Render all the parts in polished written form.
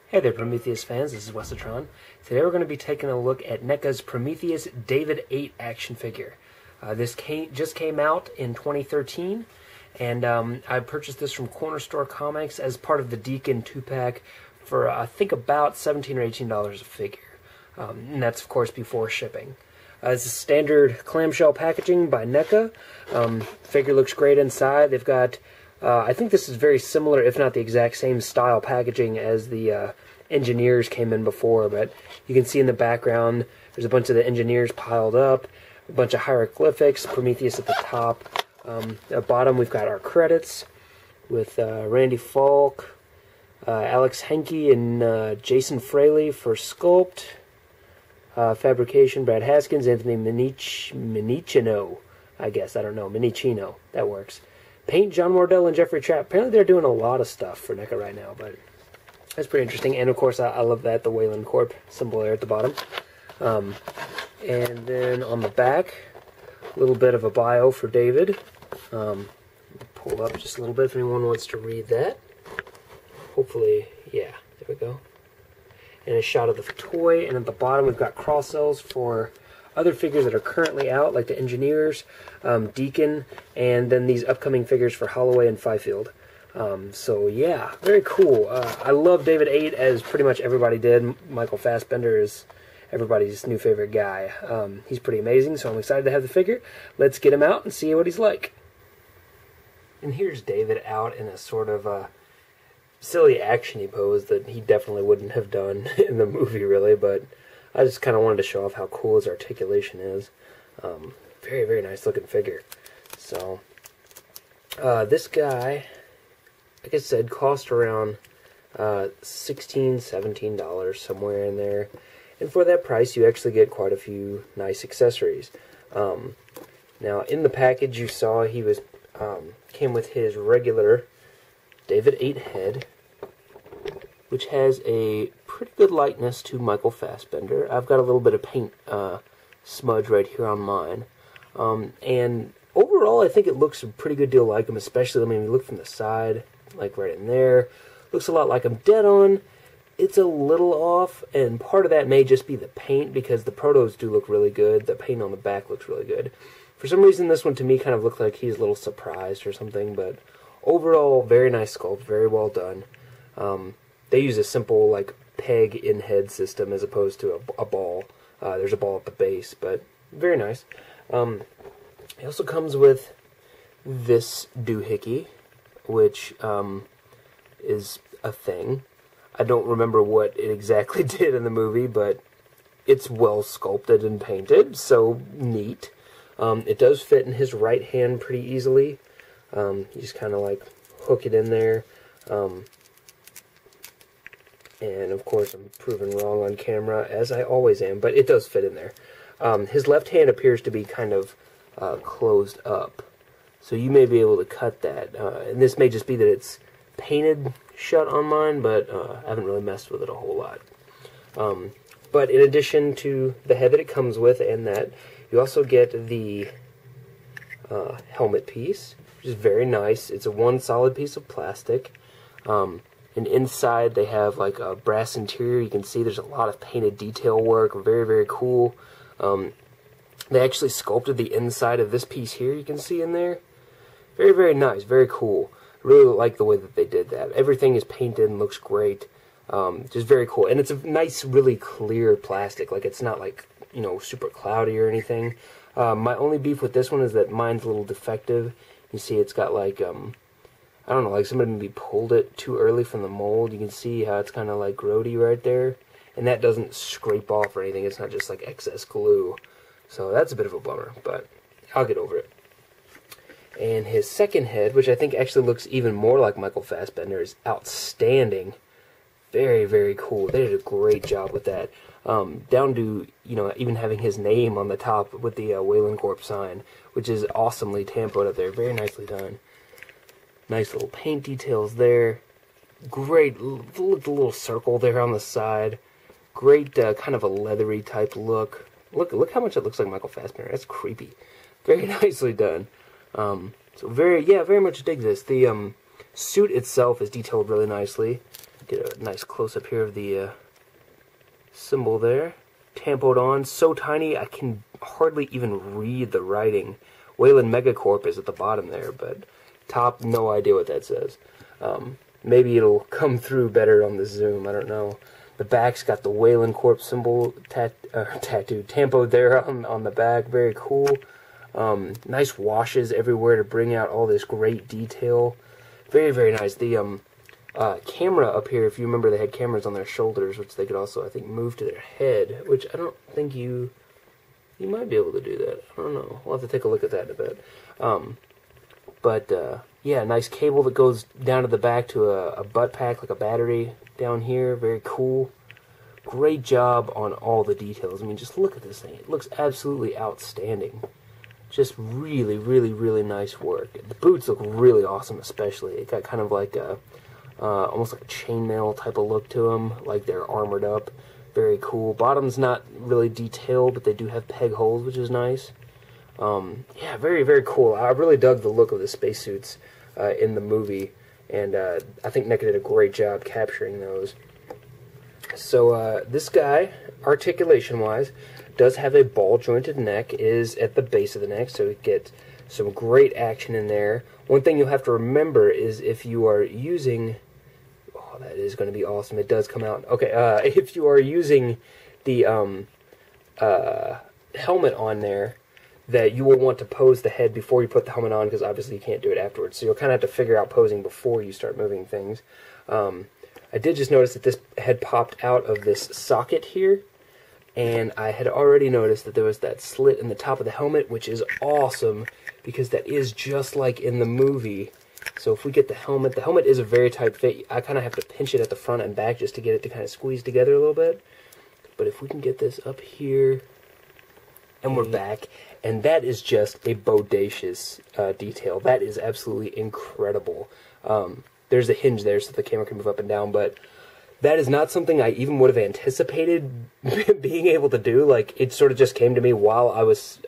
Hey there, Prometheus fans, this is Wesatron. Today we're going to be taking a look at NECA's Prometheus David 8 action figure. This just came out in 2013, and I purchased this from Corner Store Comics as part of the Deacon 2-pack for, I think, about $17 or $18 a figure. And that's, of course, before shipping. It's a standard clamshell packaging by NECA. Figure looks great inside. They've got... I think this is very similar, if not the exact same style packaging as the Engineers came in before, but you can see in the background there's a bunch of the Engineers piled up, a bunch of hieroglyphics, Prometheus at the top. At the bottom we've got our credits with Randy Falk, Alex Henke, and Jason Fraley for sculpt, fabrication, Brad Haskins, Anthony Minicino, I guess, I don't know, Minicino, that works. Paint, John Wardell and Jeffrey Trapp. Apparently they're doing a lot of stuff for NECA right now, but that's pretty interesting. And of course, I love that, the Wayland Corp symbol there at the bottom. And then on the back, a little bit of a bio for David. Pull up just a little bit if anyone wants to read that. Hopefully, yeah, there we go. And a shot of the toy. And at the bottom, we've got cross-sells for other figures that are currently out, like the Engineers, Deacon, and then these upcoming figures for Holloway and Fifield. So yeah, very cool. I love David 8, as pretty much everybody did. Michael Fassbender is everybody's new favorite guy. He's pretty amazing, so I'm excited to have the figure. Let's get him out and see what he's like. And here's David out in a sort of silly action-y pose that he definitely wouldn't have done in the movie, really, but I just kind of wanted to show off how cool his articulation is. Very, very nice looking figure. So, this guy, like I said, cost around $16, $17, somewhere in there. And for that price, you actually get quite a few nice accessories. Now, in the package, you saw he was came with his regular David 8 head, which has a pretty good likeness to Michael Fassbender. I've got a little bit of paint smudge right here on mine. And overall, I think it looks a pretty good deal like him, especially, I mean, you look from the side, like right in there. Looks a lot like him. Dead on, it's a little off, and part of that may just be the paint, because the protos do look really good. The paint on the back looks really good. For some reason, this one to me kind of looked like he's a little surprised or something, but overall, very nice sculpt, very well done. They use a simple, like, peg in-head system as opposed to a ball. There's a ball at the base, but very nice. It also comes with this Doohickey, which is a thing. I don't remember what it exactly did in the movie, but it's well sculpted and painted, so neat. It does fit in his right hand pretty easily. You just kind of like hook it in there. And of course I'm proven wrong on camera, as I always am, but it does fit in there. His left hand appears to be kind of closed up, so you may be able to cut that. And this may just be that it's painted shut on mine, but I haven't really messed with it a whole lot. But in addition to the head that it comes with and that, you also get the helmet piece, which is very nice. It's a one solid piece of plastic. And inside they have like a brass interior. You can see there's a lot of painted detail work. Very, very cool. They actually sculpted the inside of this piece here, you can see in there. Very, very nice. Very cool. I really like the way that they did that. Everything is painted and looks great. Just very cool. And it's a nice, really clear plastic. Like, it's not like, you know, super cloudy or anything. My only beef with this one is that mine's a little defective. You see it's got like, I don't know, like somebody maybe pulled it too early from the mold. You can see how it's kind of like grody right there. And that doesn't scrape off or anything. It's not just like excess glue. So that's a bit of a bummer, but I'll get over it. And his second head, which I think actually looks even more like Michael Fassbender, is outstanding. Very, very cool. They did a great job with that. Down to, you know, even having his name on the top with the Wayland Corp sign, which is awesomely tampoed up there. Very nicely done. Nice little paint details there. Great, look at the little circle there on the side. Great kind of a leathery type look. Look how much it looks like Michael Fassbender. That's creepy. Very nicely done. So very much dig this. The suit itself is detailed really nicely. Get a nice close-up here of the symbol there. Tampoed on, so tiny I can hardly even read the writing. Wayland Megacorp is at the bottom there, but top, no idea what that says. Maybe it'll come through better on the zoom, I don't know. The back's got the Wayland Corp symbol tattooed, tampoed there on the back, very cool. Nice washes everywhere to bring out all this great detail. Very, very nice. The camera up here, if you remember, they had cameras on their shoulders, which they could also, I think, move to their head, which I don't think you might be able to do that. I don't know. We'll have to take a look at that in a bit. Yeah, nice cable that goes down to the back to a butt pack, like a battery down here. Very cool. Great job on all the details. I mean, just look at this thing. It looks absolutely outstanding. Just really, really, really nice work. The boots look really awesome, especially. It got kind of like a, almost like a chainmail type of look to them, like they're armored up. Very cool. Bottom's not really detailed, but they do have peg holes, which is nice. Yeah, very, very cool. I really dug the look of the spacesuits in the movie, and I think NECA did a great job capturing those. So this guy, articulation-wise, does have a ball-jointed neck, is at the base of the neck, so you get some great action in there. One thing you'll have to remember is if you are using... Oh, that is going to be awesome. It does come out. Okay, if you are using the helmet on there, that you will want to pose the head before you put the helmet on, because obviously you can't do it afterwards. So you'll kind of have to figure out posing before you start moving things. I did just notice that this had popped out of this socket here, and I had already noticed that there was that slit in the top of the helmet, which is awesome, because that is just like in the movie. So if we get the helmet is a very tight fit. I kind of have to pinch it at the front and back just to get it to kind of squeeze together a little bit. But if we can get this up here, and we're back, and that is just a bodacious detail. That is absolutely incredible. There's a hinge there so the camera can move up and down, but that is not something I even would have anticipated being able to do. Like, it sort of just came to me while I was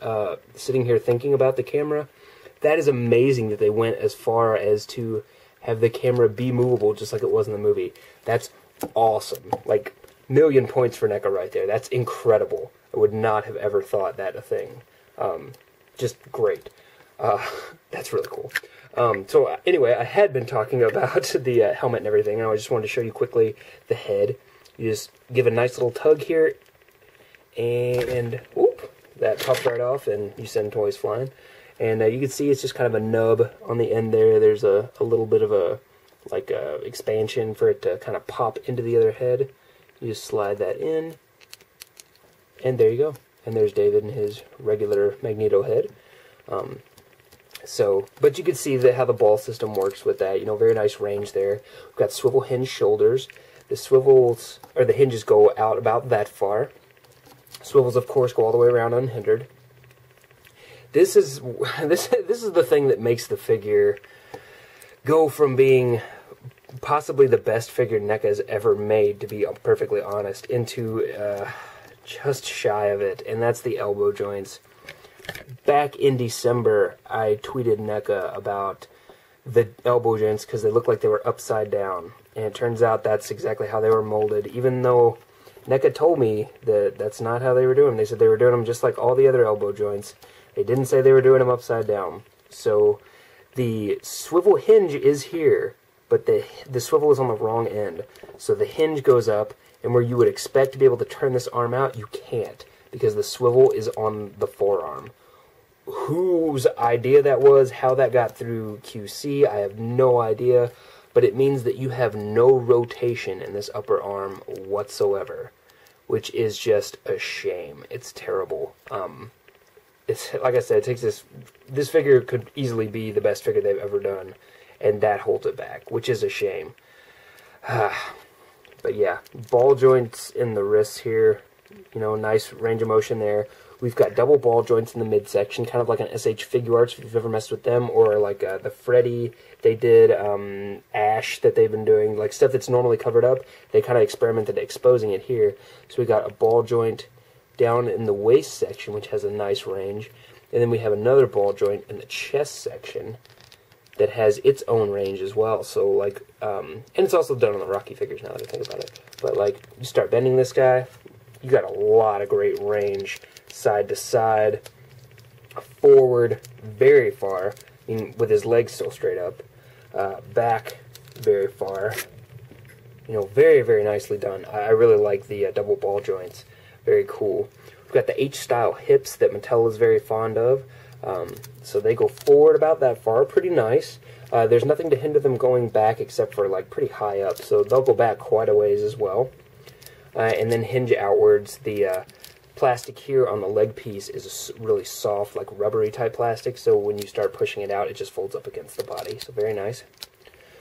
sitting here thinking about the camera. That is amazing that they went as far as to have the camera be movable just like it was in the movie. That's awesome. Like, million points for NECA right there. That's incredible. I would not have ever thought that a thing. Just great. That's really cool. So anyway, I had been talking about the helmet and everything, and I just wanted to show you quickly the head. You just give a nice little tug here, and whoop, that pops right off, and you send toys flying. And you can see it's just kind of a nub on the end there. There's a little bit of a, like expansion for it to kind of pop into the other head. You just slide that in, and there you go. And there's David and his regular Magneto head. But you can see how the ball system works with that. You know, very nice range there. We've got swivel hinge shoulders. The swivels, or the hinges, go out about that far. Swivels, of course, go all the way around unhindered. This is the thing that makes the figure go from being possibly the best figure NECA has ever made, to be perfectly honest, into just shy of it, and that's the elbow joints. Back in December, I tweeted NECA about the elbow joints because they looked like they were upside down, and it turns out that's exactly how they were molded, even though NECA told me that that's not how they were doing them. They said they were doing them just like all the other elbow joints. They didn't say they were doing them upside down. So the swivel hinge is here, but the swivel is on the wrong end. So the hinge goes up, and where you would expect to be able to turn this arm out, you can't, because the swivel is on the forearm. Whose idea that was, how that got through QC, I have no idea, but it means that you have no rotation in this upper arm whatsoever, which is just a shame. It's terrible. It's, like I said, it takes this figure could easily be the best figure they've ever done, and that holds it back, which is a shame. But yeah, ball joints in the wrists here, you know, nice range of motion there. We've got double ball joints in the midsection, kind of like an SH Figure Arts, if you've ever messed with them, or like the Freddy they did, Ash that they've been doing, like stuff that's normally covered up. They kind of experimented exposing it here. So we got a ball joint down in the waist section, which has a nice range, and then we have another ball joint in the chest section, that has its own range as well. So like, and it's also done on the Rocky figures now that I think about it. But like, you start bending this guy, you got a lot of great range, side to side, forward, very far, I mean, with his legs still straight up, back, very far. You know, very, very nicely done. I really like the double ball joints. Very cool. We've got the H-style hips that Mattel is very fond of. So they go forward about that far, pretty nice. There's nothing to hinder them going back except for like pretty high up, so they'll go back quite a ways as well. And then hinge outwards. The plastic here on the leg piece is really soft, like rubbery type plastic, so when you start pushing it out, it just folds up against the body, so very nice.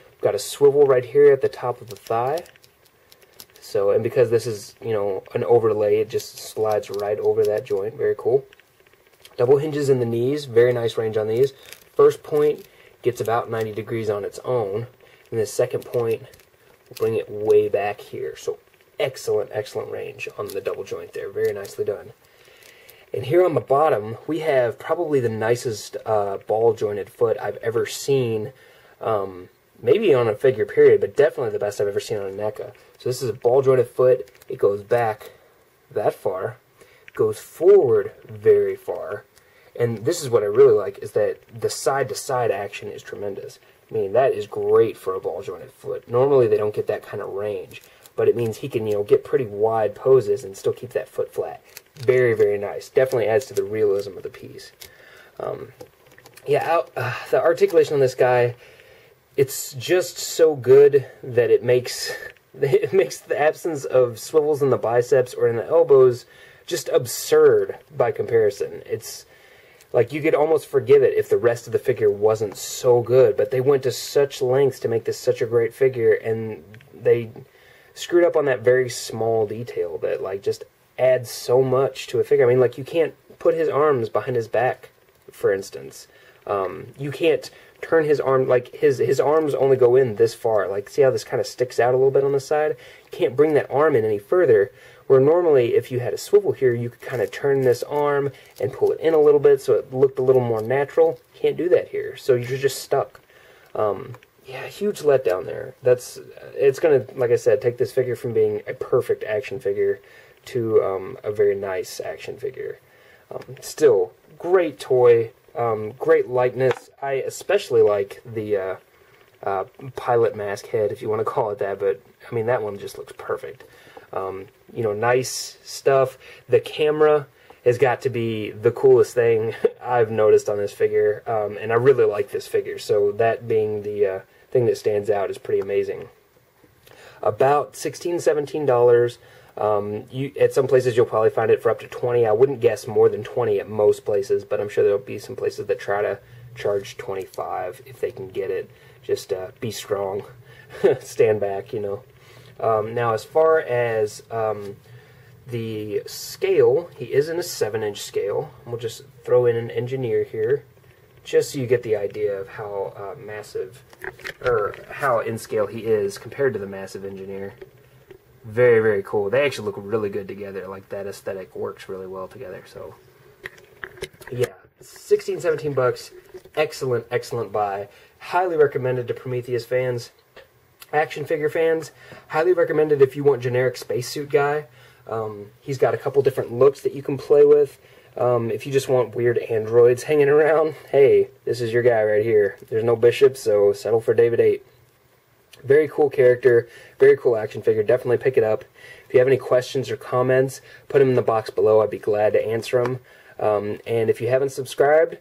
We've got a swivel right here at the top of the thigh. So, and because this is, you know, an overlay, it just slides right over that joint. Very cool. Double hinges in the knees. Very nice range on these. First point gets about 90 degrees on its own. And the second point will bring it way back here. So excellent, excellent range on the double joint there. Very nicely done. And here on the bottom, we have probably the nicest ball jointed foot I've ever seen. Maybe on a figure period, but definitely the best I've ever seen on a NECA. So this is a ball jointed foot. It goes back that far, goes forward very far, and this is what I really like, is that the side-to-side action is tremendous. I mean, that is great for a ball jointed foot. Normally they don't get that kind of range, but it means he can, you know, get pretty wide poses and still keep that foot flat. Very, very nice. Definitely adds to the realism of the piece. The articulation on this guy, it's just so good that it makes the absence of swivels in the biceps or in the elbows just absurd by comparison. It's like you could almost forgive it if the rest of the figure wasn't so good, but they went to such lengths to make this such a great figure, and they screwed up on that very small detail that like just adds so much to a figure. I mean, like, you can't put his arms behind his back, for instance. You can't turn his arm, like his arms only go in this far. Like, see how this kind of sticks out a little bit on the side? You can't bring that arm in any further, where normally if you had a swivel here, you could kind of turn this arm and pull it in a little bit so it looked a little more natural. Can't do that here, so you're just stuck. Yeah, huge letdown there. It's gonna, like I said, take this figure from being a perfect action figure to a very nice action figure. Still, great toy. Great lightness. I especially like the pilot mask head, if you want to call it that, but I mean, that one just looks perfect. You know, nice stuff. The camera has got to be the coolest thing I've noticed on this figure, and I really like this figure, so that being the thing that stands out is pretty amazing. About $16, $17. At some places you'll probably find it for up to $20. I wouldn't guess more than $20 at most places, but I'm sure there'll be some places that try to charge $25 if they can get it. Just be strong, stand back, you know. Now, as far as the scale, he is in a 7-inch scale. We'll just throw in an engineer here, just so you get the idea of how massive, or how in scale he is compared to the massive engineer. Very, very cool. They actually look really good together. Like, that aesthetic works really well together. So, yeah, 16, 17 bucks. Excellent, excellent buy. Highly recommended to Prometheus fans. Action figure fans, highly recommended if you want generic spacesuit guy. He's got a couple different looks that you can play with. If you just want weird androids hanging around, hey, this is your guy right here. There's no Bishop, so settle for David 8. Very cool character, very cool action figure. Definitely pick it up. If you have any questions or comments, put them in the box below. I'd be glad to answer them. And if you haven't subscribed,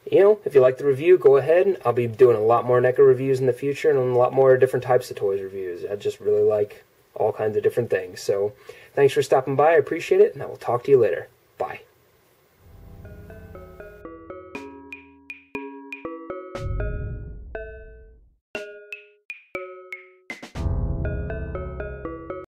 you know, if you like the review, go ahead. I'll be doing a lot more NECA reviews in the future and a lot more different types of toys reviews. I just really like all kinds of different things. So thanks for stopping by. I appreciate it, and I will talk to you later. Bye.